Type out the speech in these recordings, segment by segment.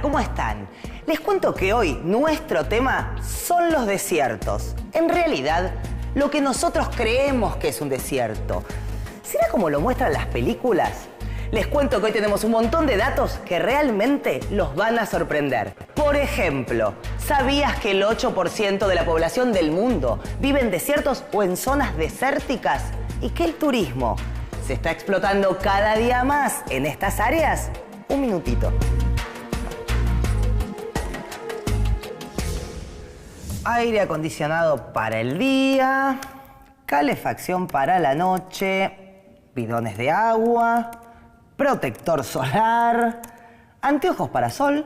¿Cómo están? Les cuento que hoy nuestro tema son los desiertos. En realidad, lo que nosotros creemos que es un desierto. ¿Será como lo muestran las películas? Les cuento que hoy tenemos un montón de datos que realmente los van a sorprender. Por ejemplo, ¿sabías que el 8% de la población del mundo vive en desiertos o en zonas desérticas? ¿Y que el turismo se está explotando cada día más en estas áreas? Un minutito. Aire acondicionado para el día, calefacción para la noche, bidones de agua, protector solar, anteojos para sol.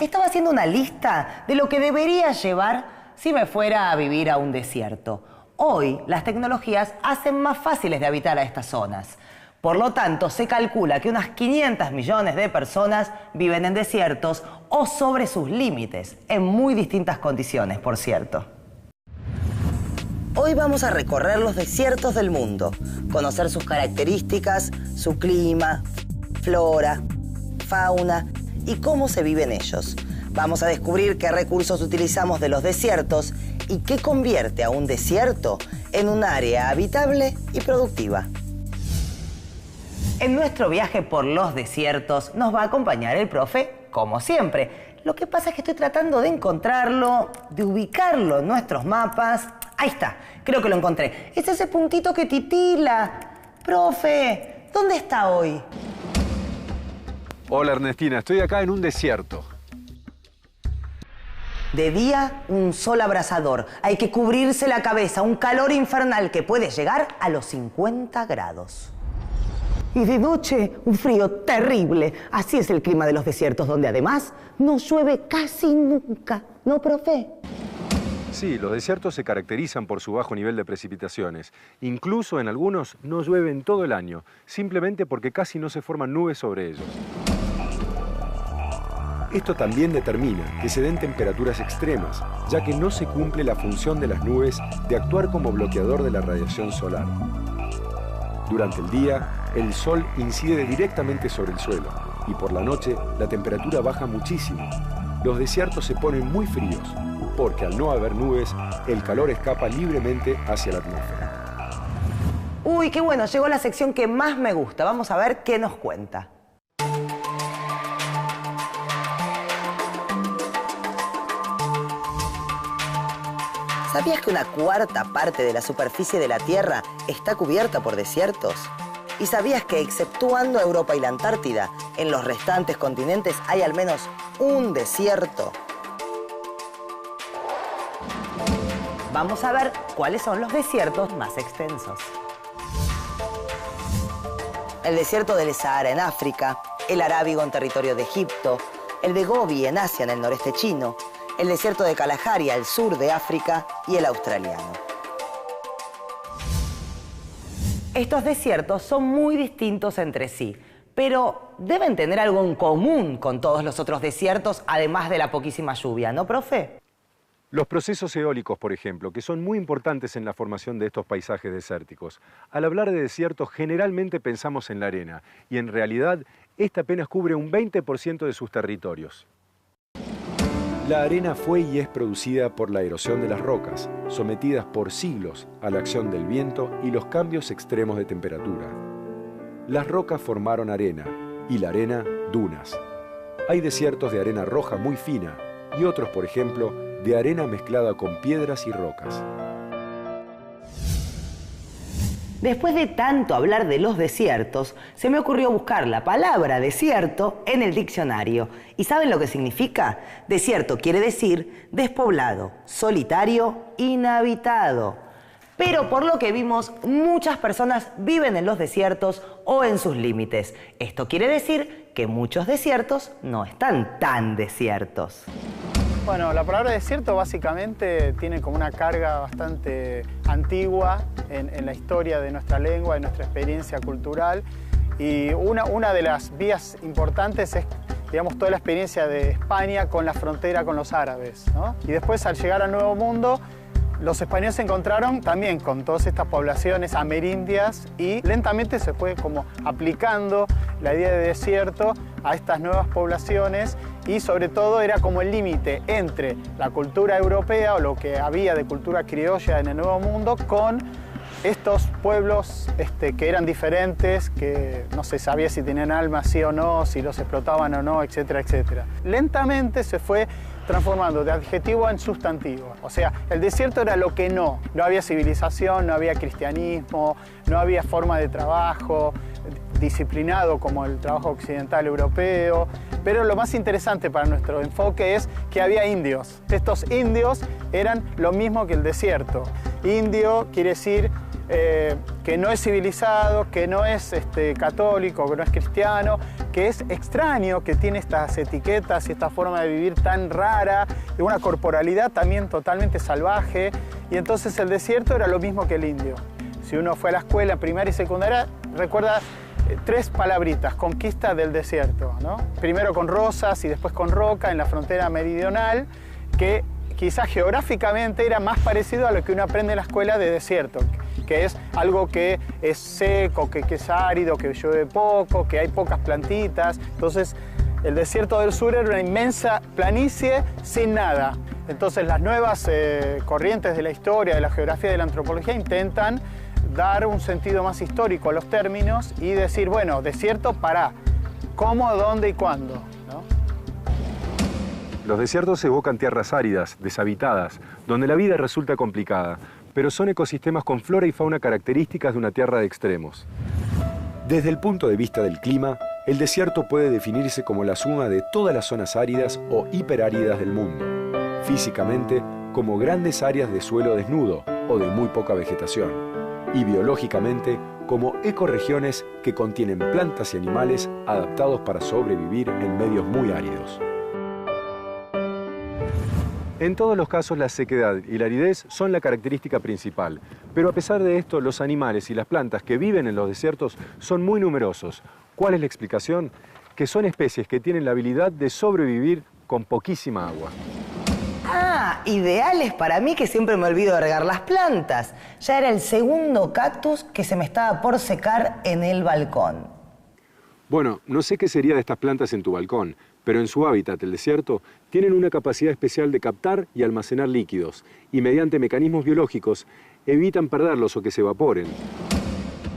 Estaba haciendo una lista de lo que debería llevar si me fuera a vivir a un desierto. Hoy las tecnologías hacen más fáciles de habitar a estas zonas. Por lo tanto, se calcula que unas 500 millones de personas viven en desiertos o sobre sus límites, en muy distintas condiciones, por cierto. Hoy vamos a recorrer los desiertos del mundo, conocer sus características, su clima, flora, fauna y cómo se vive en ellos. Vamos a descubrir qué recursos utilizamos de los desiertos y qué convierte a un desierto en un área habitable y productiva. En nuestro viaje por los desiertos nos va a acompañar el profe, como siempre. Lo que pasa es que estoy tratando de encontrarlo, de ubicarlo en nuestros mapas. Ahí está, creo que lo encontré. Es ese puntito que titila. Profe, ¿dónde está hoy? Hola Ernestina, estoy acá en un desierto. De día, un sol abrasador. Hay que cubrirse la cabeza, un calor infernal que puede llegar a los 50 grados. Y de noche, un frío terrible. Así es el clima de los desiertos, donde además no llueve casi nunca. ¿No, profe? Sí, los desiertos se caracterizan por su bajo nivel de precipitaciones. Incluso en algunos no llueven todo el año, simplemente porque casi no se forman nubes sobre ellos. Esto también determina que se den temperaturas extremas, ya que no se cumple la función de las nubes de actuar como bloqueador de la radiación solar. Durante el día, el sol incide directamente sobre el suelo y por la noche la temperatura baja muchísimo. Los desiertos se ponen muy fríos porque al no haber nubes, el calor escapa libremente hacia la atmósfera. Uy, qué bueno, llegó la sección que más me gusta. Vamos a ver qué nos cuenta. ¿Sabías que una cuarta parte de la superficie de la Tierra está cubierta por desiertos? ¿Y sabías que, exceptuando Europa y la Antártida, en los restantes continentes hay al menos un desierto? Vamos a ver cuáles son los desiertos más extensos. El desierto del Sahara en África, el Arábigo en territorio de Egipto, el de Gobi en Asia en el noreste chino, el desierto de Kalahari al sur de África y el australiano. Estos desiertos son muy distintos entre sí, pero deben tener algo en común con todos los otros desiertos, además de la poquísima lluvia, ¿no, profe? Los procesos eólicos, por ejemplo, que son muy importantes en la formación de estos paisajes desérticos. Al hablar de desiertos, generalmente pensamos en la arena, y en realidad, esta apenas cubre un 20% de sus territorios. La arena fue y es producida por la erosión de las rocas, sometidas por siglos a la acción del viento y los cambios extremos de temperatura. Las rocas formaron arena, y la arena, dunas. Hay desiertos de arena roja muy fina, y otros, por ejemplo, de arena mezclada con piedras y rocas. Después de tanto hablar de los desiertos, se me ocurrió buscar la palabra desierto en el diccionario. ¿Y saben lo que significa? Desierto quiere decir despoblado, solitario, inhabitado. Pero por lo que vimos, muchas personas viven en los desiertos o en sus límites. Esto quiere decir que muchos desiertos no están tan desiertos. Bueno, la palabra desierto básicamente tiene como una carga bastante antigua en la historia de nuestra lengua, de nuestra experiencia cultural. Y una de las vías importantes es, digamos, toda la experiencia de España con la frontera con los árabes, ¿no? Y después, al llegar al Nuevo Mundo, los españoles se encontraron también con todas estas poblaciones amerindias y lentamente se fue como aplicando la idea de desierto a estas nuevas poblaciones y sobre todo era como el límite entre la cultura europea o lo que había de cultura criolla en el Nuevo Mundo con estos pueblos que eran diferentes, que no se sabía si tenían alma sí o no, si los explotaban o no, etcétera, etcétera. Lentamente se fue transformando de adjetivo en sustantivo. O sea, el desierto era lo que no. No había civilización, no había cristianismo, no había forma de trabajo disciplinado como el trabajo occidental europeo. Pero lo más interesante para nuestro enfoque es que había indios. Estos indios eran lo mismo que el desierto. Indio quiere decir que no es civilizado, que no es católico, que no es cristiano, que es extraño, que tiene estas etiquetas y esta forma de vivir tan rara, y una corporalidad también totalmente salvaje. Y entonces el desierto era lo mismo que el indio. Si uno fue a la escuela primaria y secundaria, recuerda 3 palabritas: conquista del desierto, ¿no? Primero con Rosas y después con Roca en la frontera meridional, que quizás geográficamente era más parecido a lo que uno aprende en la escuela de desierto, que es algo que es seco, que es árido, que llueve poco, que hay pocas plantitas. Entonces el desierto del sur era una inmensa planicie sin nada. Entonces las nuevas corrientes de la historia, de la geografía, de la antropología intentan dar un sentido más histórico a los términos y decir, bueno, desierto para cómo, dónde y cuándo, ¿no? Los desiertos evocan tierras áridas, deshabitadas, donde la vida resulta complicada, pero son ecosistemas con flora y fauna características de una tierra de extremos. Desde el punto de vista del clima, el desierto puede definirse como la suma de todas las zonas áridas o hiperáridas del mundo, físicamente como grandes áreas de suelo desnudo o de muy poca vegetación, y biológicamente como ecorregiones que contienen plantas y animales adaptados para sobrevivir en medios muy áridos. En todos los casos, la sequedad y la aridez son la característica principal, pero a pesar de esto, los animales y las plantas que viven en los desiertos son muy numerosos. ¿Cuál es la explicación? Que son especies que tienen la habilidad de sobrevivir con poquísima agua. Ah, ideales para mí, que siempre me olvido de regar las plantas. Ya era el segundo cactus que se me estaba por secar en el balcón. Bueno, no sé qué sería de estas plantas en tu balcón, pero en su hábitat, el desierto, tienen una capacidad especial de captar y almacenar líquidos, y mediante mecanismos biológicos evitan perderlos o que se evaporen.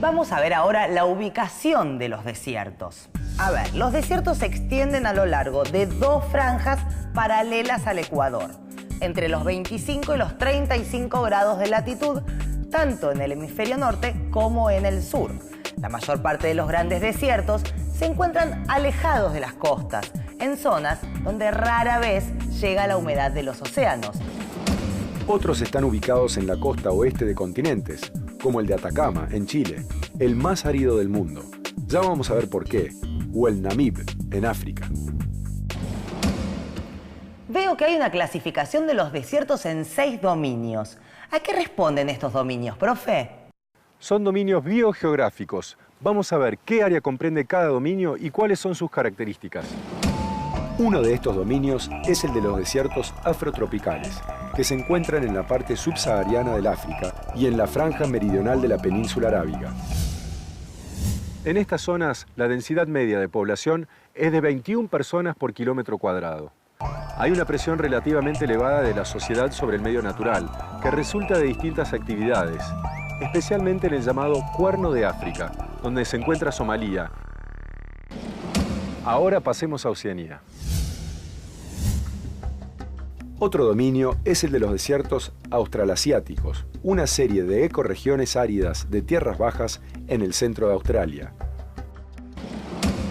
Vamos a ver ahora la ubicación de los desiertos. A ver, los desiertos se extienden a lo largo de 2 franjas paralelas al Ecuador, entre los 25 y los 35 grados de latitud, tanto en el hemisferio norte como en el sur. La mayor parte de los grandes desiertos se encuentran alejados de las costas, en zonas donde rara vez llega la humedad de los océanos. Otros están ubicados en la costa oeste de continentes, como el de Atacama, en Chile, el más árido del mundo. Ya vamos a ver por qué. O el Namib, en África. Veo que hay una clasificación de los desiertos en 6 dominios. ¿A qué responden estos dominios, profe? Son dominios biogeográficos. Vamos a ver qué área comprende cada dominio y cuáles son sus características. Uno de estos dominios es el de los desiertos afrotropicales, que se encuentran en la parte subsahariana del África y en la franja meridional de la península arábiga. En estas zonas, la densidad media de población es de 21 personas por kilómetro cuadrado. Hay una presión relativamente elevada de la sociedad sobre el medio natural, que resulta de distintas actividades, especialmente en el llamado Cuerno de África, donde se encuentra Somalia. Ahora pasemos a Oceanía. Otro dominio es el de los desiertos australasiáticos, una serie de ecorregiones áridas de tierras bajas en el centro de Australia.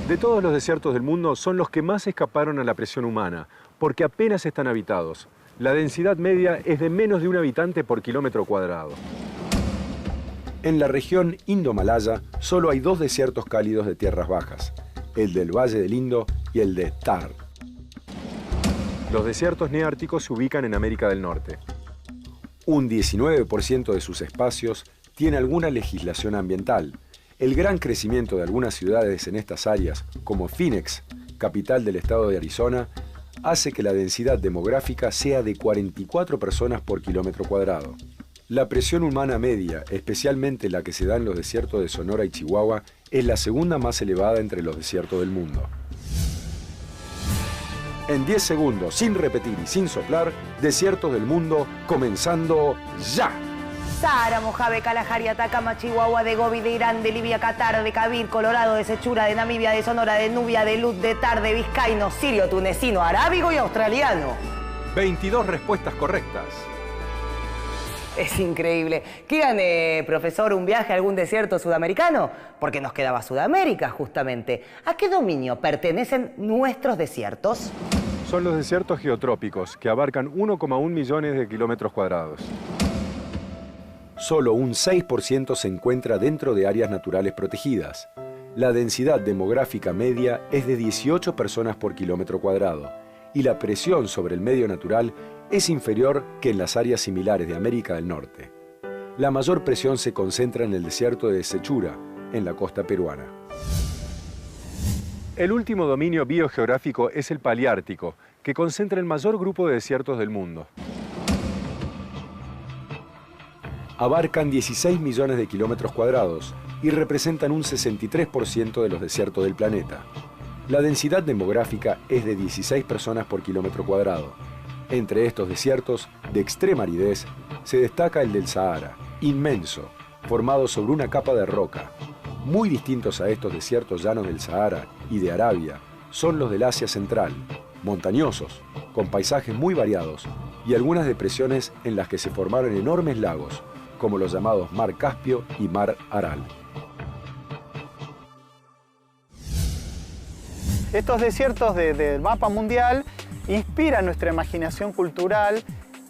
De todos los desiertos del mundo, son los que más escaparon a la presión humana, porque apenas están habitados. La densidad media es de menos de 1 habitante por kilómetro cuadrado. En la región Indo-Malaya solo hay 2 desiertos cálidos de tierras bajas, el del Valle del Indo y el de Thar. Los desiertos neárticos se ubican en América del Norte. Un 19% de sus espacios tiene alguna legislación ambiental. El gran crecimiento de algunas ciudades en estas áreas, como Phoenix, capital del estado de Arizona, hace que la densidad demográfica sea de 44 personas por kilómetro cuadrado. La presión humana media, especialmente la que se da en los desiertos de Sonora y Chihuahua, es la segunda más elevada entre los desiertos del mundo. En 10 segundos, sin repetir y sin soplar, Desiertos del Mundo, comenzando ya. Sahara, Mojave, Kalahari, Atacama, Chihuahua, de Gobi, de Irán, de Libia, Qatar, de Kabir, Colorado, de Sechura, de Namibia, de Sonora, de Nubia, de Lut, de Tar, de Vizcaíno, sirio, tunecino, arábigo y australiano. 22 respuestas correctas. Es increíble. ¿Qué gané, profesor? ¿Un viaje a algún desierto sudamericano? Porque nos quedaba Sudamérica, justamente. ¿A qué dominio pertenecen nuestros desiertos? Son los desiertos geotrópicos, que abarcan 1,1 millones de kilómetros cuadrados. Solo un 6% se encuentra dentro de áreas naturales protegidas. La densidad demográfica media es de 18 personas por kilómetro cuadrado y la presión sobre el medio natural es inferior que en las áreas similares de América del Norte. La mayor presión se concentra en el desierto de Sechura, en la costa peruana. El último dominio biogeográfico es el Paleártico, que concentra el mayor grupo de desiertos del mundo. Abarcan 16 millones de kilómetros cuadrados y representan un 63% de los desiertos del planeta. La densidad demográfica es de 16 personas por kilómetro cuadrado. Entre estos desiertos, de extrema aridez, se destaca el del Sahara, inmenso, formado sobre una capa de roca. Muy distintos a estos desiertos llanos del Sahara y de Arabia, son los del Asia Central, montañosos, con paisajes muy variados y algunas depresiones en las que se formaron enormes lagos, como los llamados Mar Caspio y Mar Aral. Estos desiertos del mapa mundial inspiran nuestra imaginación cultural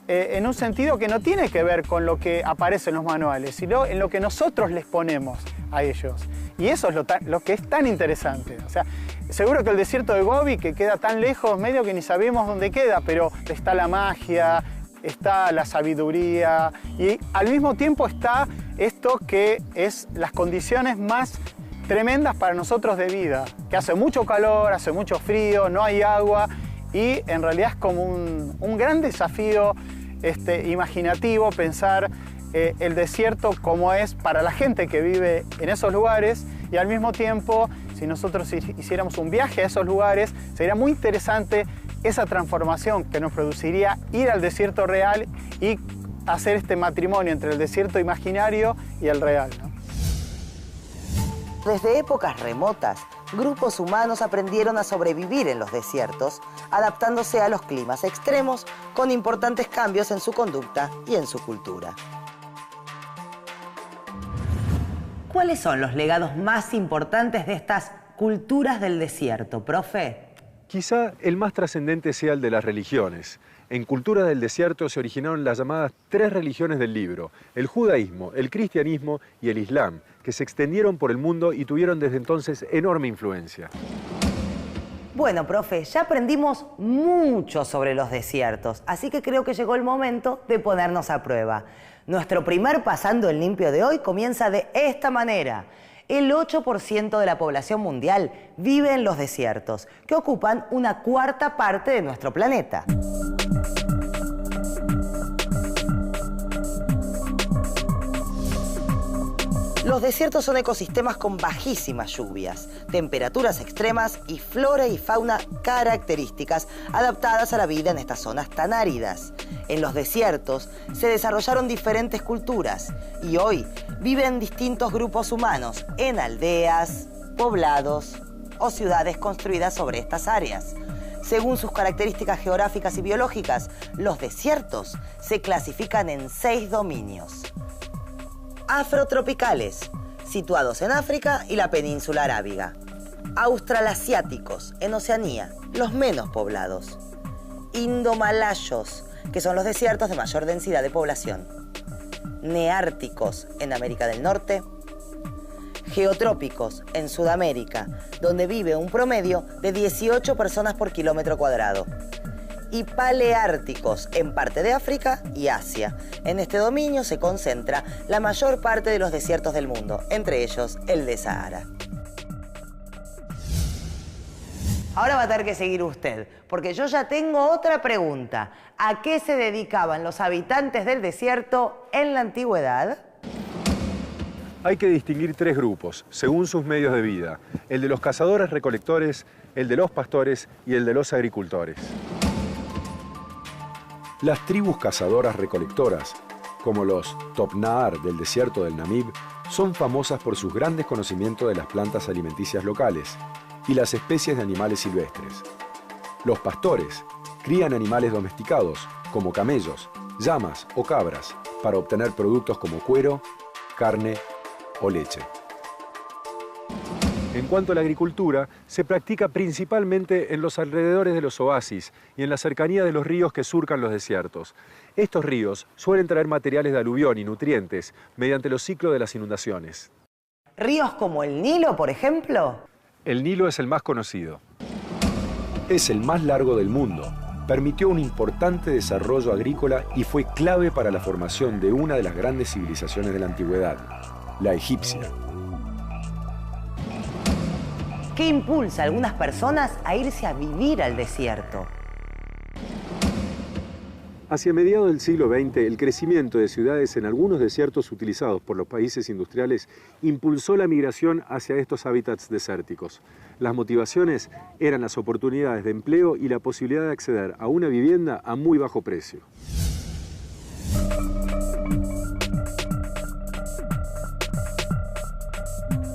en un sentido que no tiene que ver con lo que aparece en los manuales, sino en lo que nosotros les ponemos a ellos. Y eso es lo que es tan interesante. O sea, seguro que el desierto de Gobi, que queda tan lejos, medio que ni sabemos dónde queda, pero está la magia, está la sabiduría y al mismo tiempo está esto que es las condiciones más tremendas para nosotros de vida, que hace mucho calor, hace mucho frío, no hay agua y en realidad es como un gran desafío imaginativo pensar el desierto como es para la gente que vive en esos lugares y al mismo tiempo, si nosotros hiciéramos un viaje a esos lugares, sería muy interesante esa transformación que nos produciría ir al desierto real y hacer este matrimonio entre el desierto imaginario y el real, ¿no? Desde épocas remotas, grupos humanos aprendieron a sobrevivir en los desiertos, adaptándose a los climas extremos con importantes cambios en su conducta y en su cultura. ¿Cuáles son los legados más importantes de estas culturas del desierto, profe? Quizá el más trascendente sea el de las religiones. En Cultura del Desierto se originaron las llamadas 3 religiones del libro, el judaísmo, el cristianismo y el islam, que se extendieron por el mundo y tuvieron desde entonces enorme influencia. Bueno, profe, ya aprendimos mucho sobre los desiertos, así que creo que llegó el momento de ponernos a prueba. Nuestro primer Pasando en Limpio de hoy comienza de esta manera. El 8% de la población mundial vive en los desiertos, que ocupan una cuarta parte de nuestro planeta. Los desiertos son ecosistemas con bajísimas lluvias, temperaturas extremas y flora y fauna características adaptadas a la vida en estas zonas tan áridas. En los desiertos se desarrollaron diferentes culturas y hoy viven distintos grupos humanos en aldeas, poblados o ciudades construidas sobre estas áreas. Según sus características geográficas y biológicas, los desiertos se clasifican en 6 dominios. Afrotropicales, situados en África y la península arábiga. Australasiáticos, en Oceanía, los menos poblados. Indomalayos, que son los desiertos de mayor densidad de población. Neárticos, en América del Norte. Geotrópicos, en Sudamérica, donde vive un promedio de 18 personas por kilómetro cuadrado. Y paleárticos en parte de África y Asia. En este dominio se concentra la mayor parte de los desiertos del mundo, entre ellos el de Sahara. Ahora va a tener que seguir usted, porque yo ya tengo otra pregunta. ¿A qué se dedicaban los habitantes del desierto en la antigüedad? Hay que distinguir 3 grupos, según sus medios de vida. El de los cazadores-recolectores, el de los pastores y el de los agricultores. Las tribus cazadoras-recolectoras, como los Topnaar del desierto del Namib, son famosas por sus grandes conocimientos de las plantas alimenticias locales y las especies de animales silvestres. Los pastores crían animales domesticados, como camellos, llamas o cabras, para obtener productos como cuero, carne o leche. En cuanto a la agricultura, se practica principalmente en los alrededores de los oasis y en la cercanía de los ríos que surcan los desiertos. Estos ríos suelen traer materiales de aluvión y nutrientes mediante los ciclos de las inundaciones. ¿Ríos como el Nilo, por ejemplo? El Nilo es el más conocido. Es el más largo del mundo. Permitió un importante desarrollo agrícola y fue clave para la formación de una de las grandes civilizaciones de la antigüedad, la egipcia. ¿Qué impulsa a algunas personas a irse a vivir al desierto? Hacia mediados del siglo XX, el crecimiento de ciudades en algunos desiertos utilizados por los países industriales impulsó la migración hacia estos hábitats desérticos. Las motivaciones eran las oportunidades de empleo y la posibilidad de acceder a una vivienda a muy bajo precio.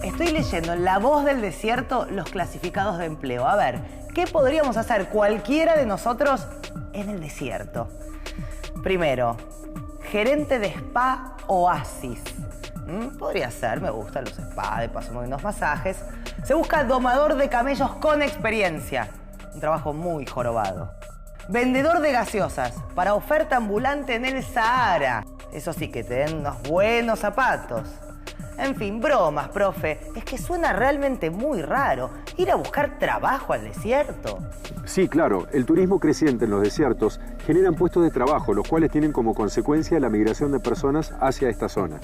Estoy leyendo en La Voz del Desierto los clasificados de empleo. A ver, ¿qué podríamos hacer cualquiera de nosotros en el desierto? Primero, gerente de spa Oasis. Podría ser, me gustan los spas, de paso unos masajes. Se busca domador de camellos con experiencia. Un trabajo muy jorobado. Vendedor de gaseosas para oferta ambulante en el Sahara. Eso sí, que te den unos buenos zapatos. En fin, bromas, profe. Es que suena realmente muy raro ir a buscar trabajo al desierto. Sí, claro. El turismo creciente en los desiertos generan puestos de trabajo, los cuales tienen como consecuencia la migración de personas hacia esta zona.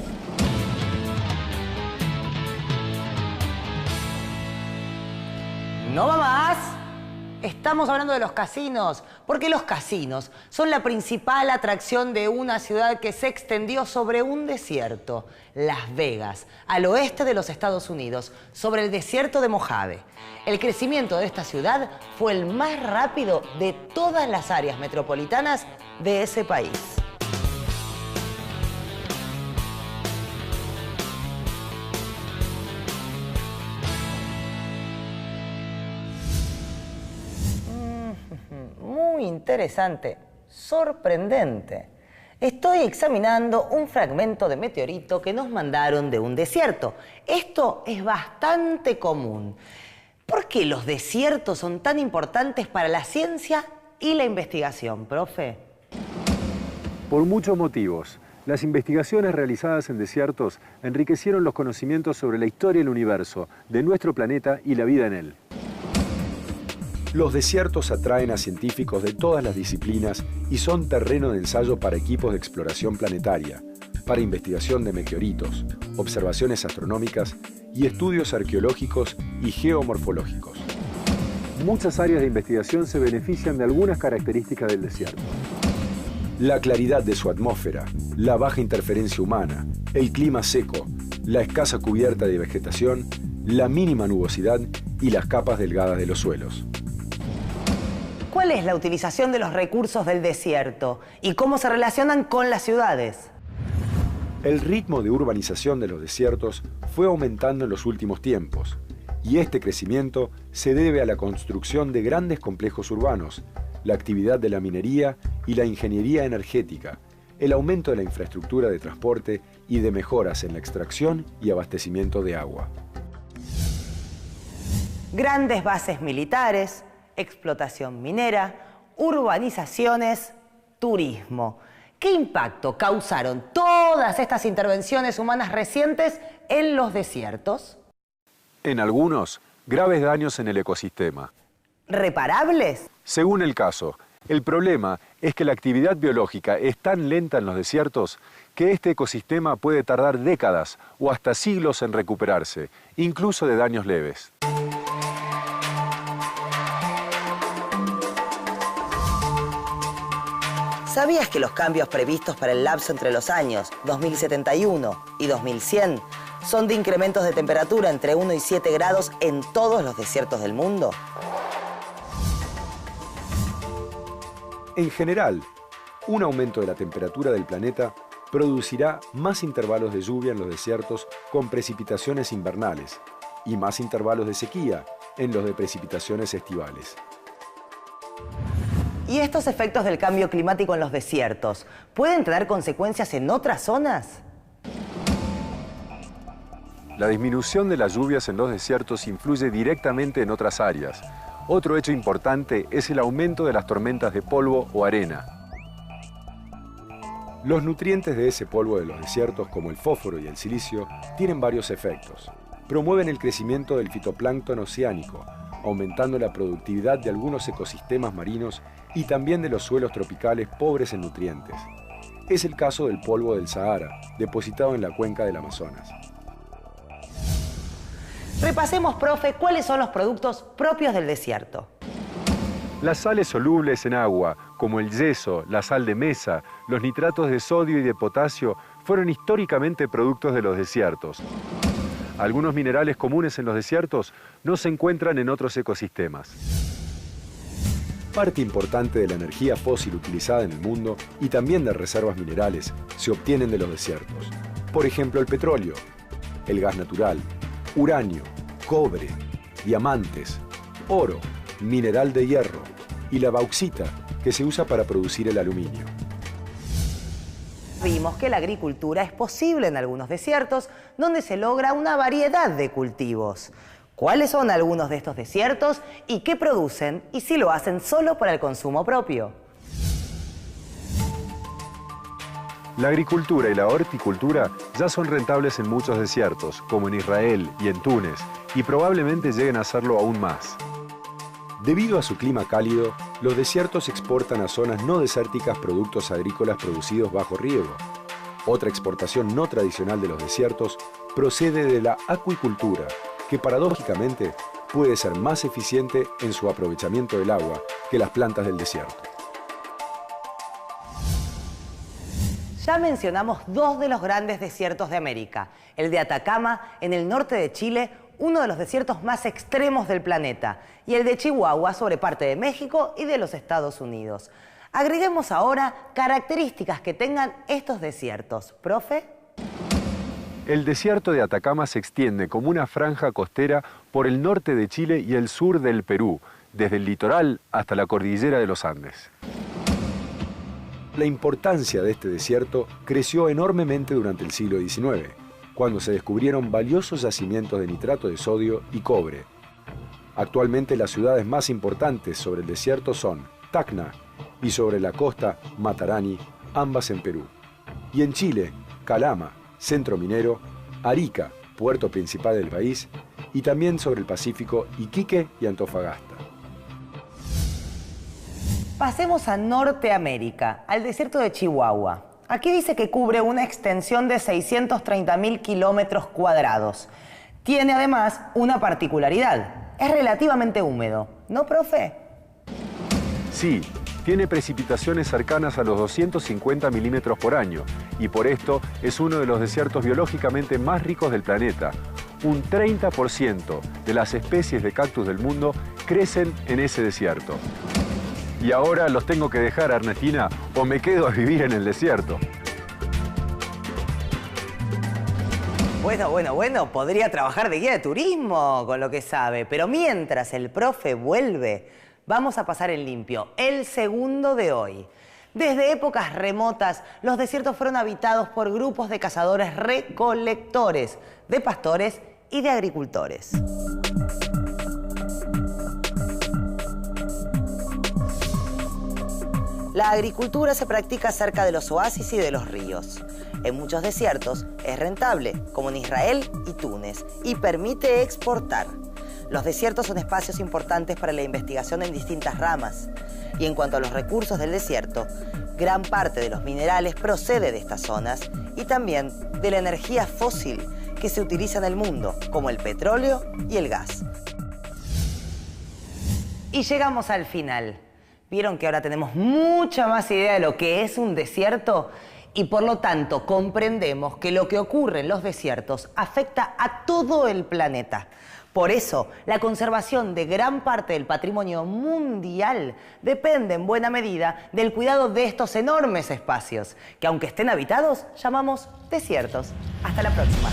No va más. Estamos hablando de los casinos, porque los casinos son la principal atracción de una ciudad que se extendió sobre un desierto, Las Vegas, al oeste de los Estados Unidos, sobre el desierto de Mojave. El crecimiento de esta ciudad fue el más rápido de todas las áreas metropolitanas de ese país. Muy interesante, sorprendente. Estoy examinando un fragmento de meteorito que nos mandaron de un desierto. Esto es bastante común. ¿Por qué los desiertos son tan importantes para la ciencia y la investigación, profe? Por muchos motivos. Las investigaciones realizadas en desiertos enriquecieron los conocimientos sobre la historia del universo, de nuestro planeta y la vida en él. Los desiertos atraen a científicos de todas las disciplinas y son terreno de ensayo para equipos de exploración planetaria, para investigación de meteoritos, observaciones astronómicas y estudios arqueológicos y geomorfológicos. Muchas áreas de investigación se benefician de algunas características del desierto. La claridad de su atmósfera, la baja interferencia humana, el clima seco, la escasa cubierta de vegetación, la mínima nubosidad y las capas delgadas de los suelos. ¿Cuál es la utilización de los recursos del desierto y cómo se relacionan con las ciudades? El ritmo de urbanización de los desiertos fue aumentando en los últimos tiempos, y este crecimiento se debe a la construcción de grandes complejos urbanos, la actividad de la minería y la ingeniería energética, el aumento de la infraestructura de transporte y de mejoras en la extracción y abastecimiento de agua. Grandes bases militares, explotación minera, urbanizaciones, turismo. ¿Qué impacto causaron todas estas intervenciones humanas recientes en los desiertos? En algunos, graves daños en el ecosistema. ¿Reparables? Según el caso, el problema es que la actividad biológica es tan lenta en los desiertos que este ecosistema puede tardar décadas o hasta siglos en recuperarse, incluso de daños leves. ¿Sabías que los cambios previstos para el lapso entre los años 2071 y 2100 son de incrementos de temperatura entre 1 y 7 grados en todos los desiertos del mundo? En general, un aumento de la temperatura del planeta producirá más intervalos de lluvia en los desiertos con precipitaciones invernales y más intervalos de sequía en los de precipitaciones estivales. ¿Y estos efectos del cambio climático en los desiertos pueden tener consecuencias en otras zonas? La disminución de las lluvias en los desiertos influye directamente en otras áreas. Otro hecho importante es el aumento de las tormentas de polvo o arena. Los nutrientes de ese polvo de los desiertos, como el fósforo y el silicio, tienen varios efectos. Promueven el crecimiento del fitoplancton oceánico, aumentando la productividad de algunos ecosistemas marinos y también de los suelos tropicales pobres en nutrientes. Es el caso del polvo del Sahara, depositado en la cuenca del Amazonas. Repasemos, profe, cuáles son los productos propios del desierto. Las sales solubles en agua, como el yeso, la sal de mesa, los nitratos de sodio y de potasio, fueron históricamente productos de los desiertos. Algunos minerales comunes en los desiertos no se encuentran en otros ecosistemas. Parte importante de la energía fósil utilizada en el mundo y también de reservas minerales se obtienen de los desiertos. Por ejemplo, el petróleo, el gas natural, uranio, cobre, diamantes, oro, mineral de hierro y la bauxita, que se usa para producir el aluminio. Vimos que la agricultura es posible en algunos desiertos, donde se logra una variedad de cultivos. ¿Cuáles son algunos de estos desiertos y qué producen? Y si lo hacen solo para el consumo propio. La agricultura y la horticultura ya son rentables en muchos desiertos, como en Israel y en Túnez, y probablemente lleguen a hacerlo aún más. Debido a su clima cálido, los desiertos exportan a zonas no desérticas productos agrícolas producidos bajo riego. Otra exportación no tradicional de los desiertos procede de la acuicultura, que paradójicamente puede ser más eficiente en su aprovechamiento del agua que las plantas del desierto. Ya mencionamos dos de los grandes desiertos de América, el de Atacama en el norte de Chile, uno de los desiertos más extremos del planeta, y el de Chihuahua sobre parte de México y de los Estados Unidos. Agreguemos ahora características que tengan estos desiertos. ¿Profe? El desierto de Atacama se extiende como una franja costera por el norte de Chile y el sur del Perú, desde el litoral hasta la cordillera de los Andes. La importancia de este desierto creció enormemente durante el siglo XIX, cuando se descubrieron valiosos yacimientos de nitrato de sodio y cobre. Actualmente las ciudades más importantes sobre el desierto son Tacna y sobre la costa Matarani, ambas en Perú. Y en Chile, Calama, centro minero, Arica, puerto principal del país, y también sobre el Pacífico, Iquique y Antofagasta. Pasemos a Norteamérica, al desierto de Chihuahua. Aquí dice que cubre una extensión de 630.000 kilómetros cuadrados. Tiene además una particularidad. Es relativamente húmedo, ¿no, profe? Sí, tiene precipitaciones cercanas a los 250 milímetros por año y por esto es uno de los desiertos biológicamente más ricos del planeta. Un 30% de las especies de cactus del mundo crecen en ese desierto. Y ahora los tengo que dejar, Ernestina, o me quedo a vivir en el desierto. Bueno, podría trabajar de guía de turismo con lo que sabe, pero mientras el profe vuelve, vamos a pasar en limpio el segundo de hoy. Desde épocas remotas, los desiertos fueron habitados por grupos de cazadores recolectores, de pastores y de agricultores. La agricultura se practica cerca de los oasis y de los ríos. En muchos desiertos es rentable, como en Israel y Túnez, y permite exportar. Los desiertos son espacios importantes para la investigación en distintas ramas. Y en cuanto a los recursos del desierto, gran parte de los minerales procede de estas zonas y también de la energía fósil que se utiliza en el mundo, como el petróleo y el gas. Y llegamos al final. ¿Vieron que ahora tenemos mucha más idea de lo que es un desierto? Y por lo tanto comprendemos que lo que ocurre en los desiertos afecta a todo el planeta. Por eso, la conservación de gran parte del patrimonio mundial depende en buena medida del cuidado de estos enormes espacios, que aunque estén habitados, llamamos desiertos. Hasta la próxima.